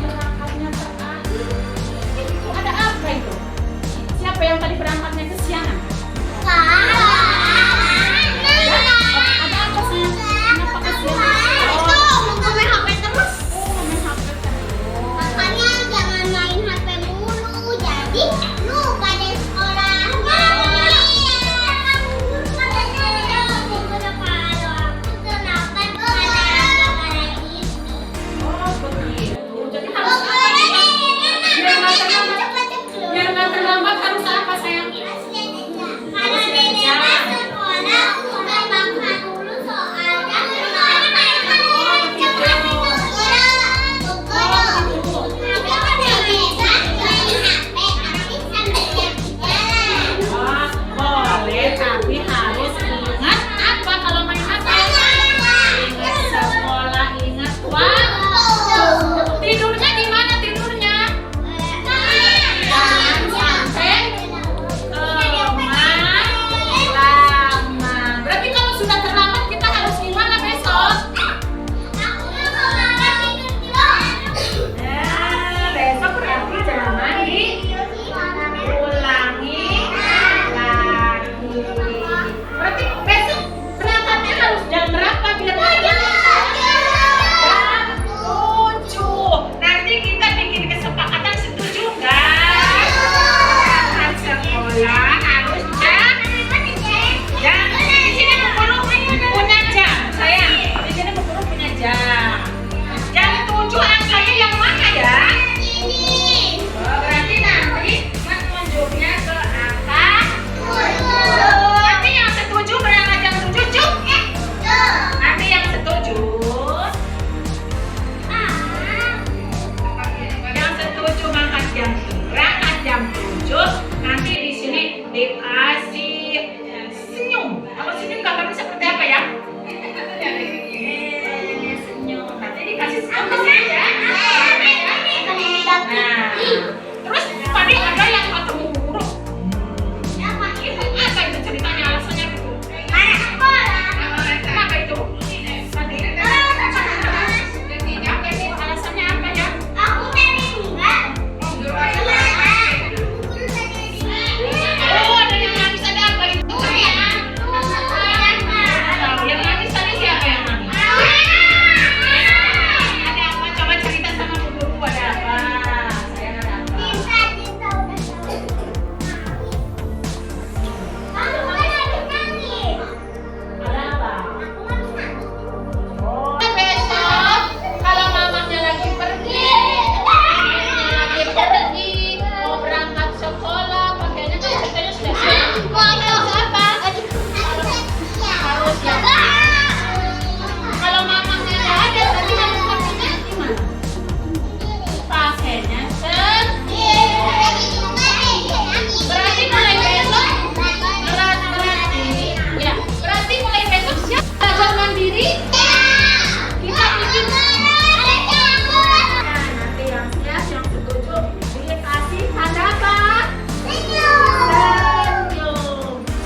dikasih senyum. Kalau senyum gambarnya seperti apa ya? Senyum. Nanti dikasih senyum ke sini ya. Nah, terus tadi ada yang ketemu burung. Apa itu ceritanya, alasannya itu? Kenapa itu? Tadi. Apa itu alasannya apa ya? Oh, ada yang nangis, ada apa itu? Yang nangis tadi siapa yang nangis? Ada apa? Coba cerita sama Bu Guru, ada apa? Sayang, ada apa? Ada apa? Oh, besok kalau mamanya lagi pergi, mau berangkat sekolah, pakainya kan ceritanya sudah siap. Apa? Harus ya. Kalau mamanya nggak ada, tadi harus pakainya gimana? Pakainya berarti mulai besok, berarti mulai besok siap belajar mandiri. Kita bikin nanti yang siap, yang setuju dikasih tanda apa? Senyum.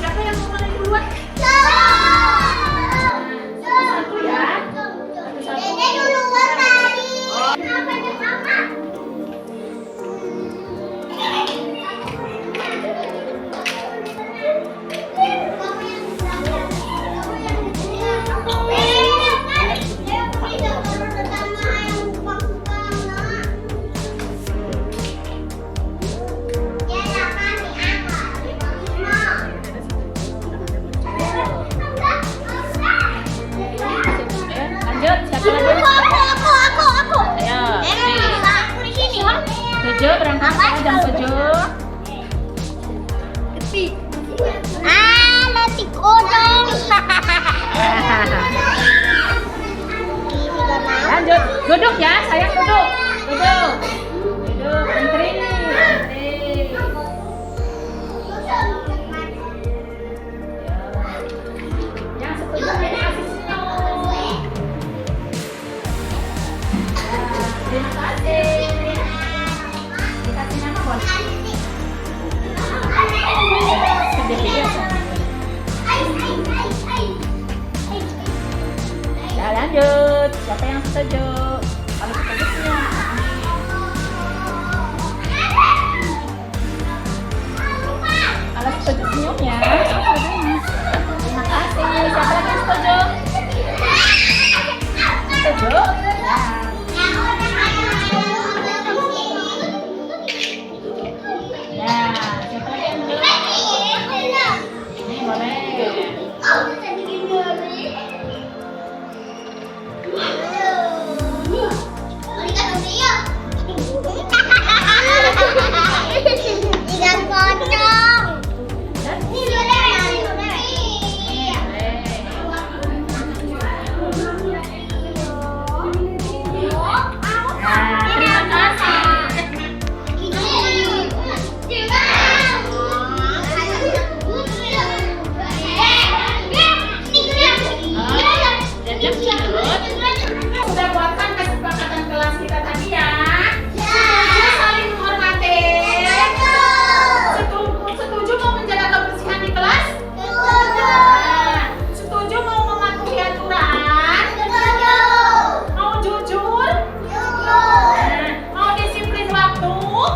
Siapa yang mau mulai duluan? Satu ya. Lanjut, siapa lagi? Ayo, Tujuh berangkat sekolah jam 7. Lanjut, duduk ya, sayang duduk. Duduk, antri. Yang setuju dikasih senyum. Terima kasih. Dikasih nama boleh? Sedih biasa. Ya, lanjut. Siapa yang setuju? Kalau setuju senyum. Kalau setuju senyum ya. Terima kasih. Siapa lagi yang setuju? Setuju? Ya. Siapa lagi yang belum? Ini boleh. Terima kasih. Sudah buatkan kesepakatan kelas kita tadi ya. Saling menghormati. Setuju mau menjaga kebersihan di kelas? Setuju mau mematuhi aturan? Mau jujur? Mau disiplin waktu?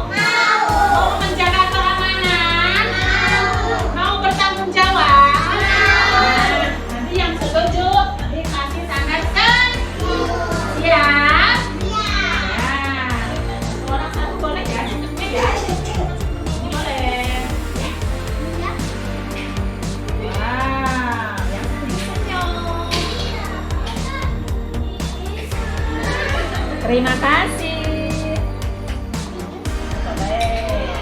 Mau menjaga keamanan? Mau bertanggung jawab? Nanti yang setuju dikasih tanda siap. Ya. Orang satu boleh ya, senyumnya ya. Ini boleh. Wow, yang senyum. Terima kasih. Boleh.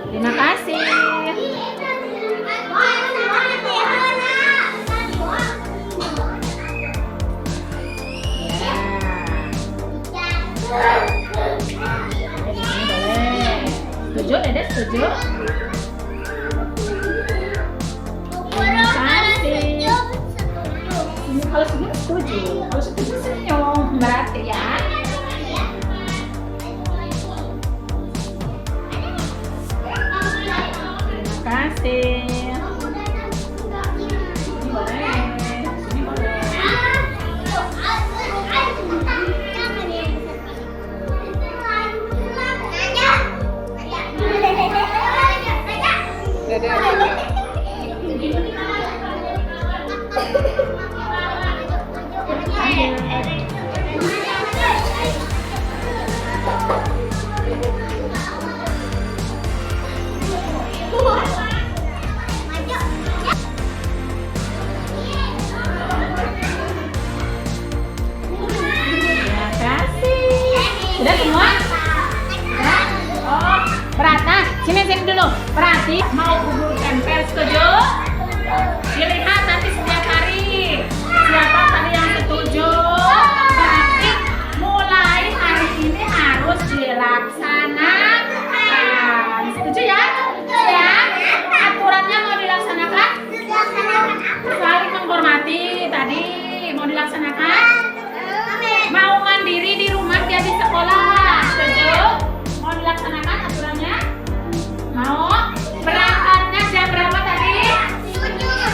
Terima kasih. setuju? Terima kasih. Kalau senyum setuju, kalau setuju senyum, berarti ya. Terima kasih. Ini boleh, ini boleh. Terima kasih. Sudah semua? Sudah? Oh, Prata, sini dulu. Prati mau bubur tempel, setuju? Dilihat nanti setiap hari. Siapa tadi yang setuju? Berarti mulai hari ini harus dilaksanakan. Setuju ya? Ya. Aturannya mau dilaksanakan? Saling menghormati tadi mau dilaksanakan? Mau mandiri di rumah dia di sekolah, setuju? Mau dilaksanakan aturannya? Mau? Berangkatnya jam berapa tadi?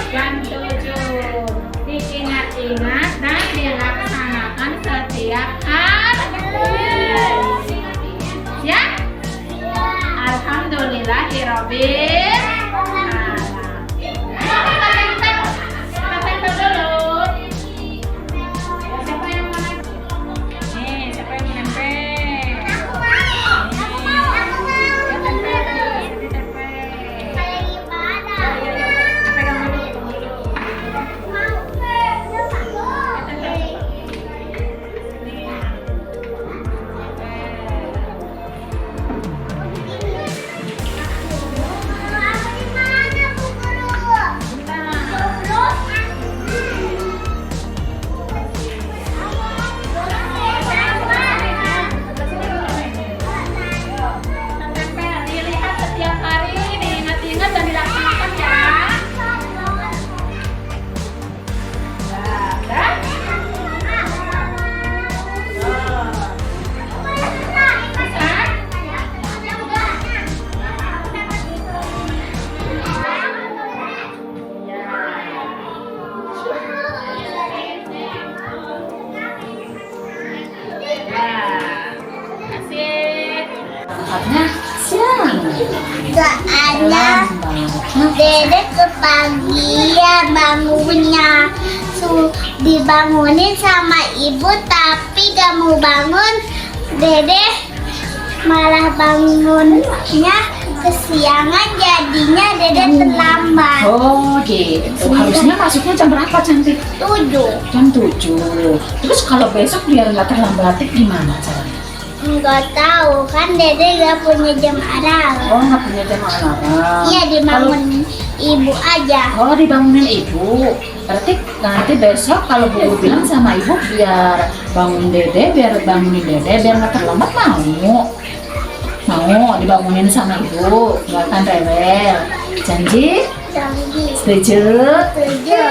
Jam 7. Diingat-ingat dan dilaksanakan setiap hari. Ya? Alhamdulillahirobbil alamin. Kita tempel dulu. Siapa yang mau nempel? Nih, siapa yang mau nempel? Ya, tempel tadi, ditempel. Ya, pegang dulu. Dilihat setiap hari, diingat-ingat dan dilaksanakan ya. Dah. Soalnya Dede kepagian bangunnya, dibangunin sama ibu tapi gak mau bangun. Dede malah bangunnya kesiangan, jadinya Dede terlambat. Oh gitu. Harusnya masuknya jam berapa, Cantik? 7. Jam 7. Terus kalau besok biar nggak terlambat gimana caranya? Enggak tahu, kan Dede gak punya jam alarm. Oh, nggak punya jam alarm. Iya, dibangunin ibu aja. Oh, dibangunin ibu. Berarti nanti besok kalau Bu bilang sama ibu biar bangunin Dede biar nggak terlambat, mau dibangunin sama ibu, nggak akan rewel. Janji? Janji. Setuju? Setuju.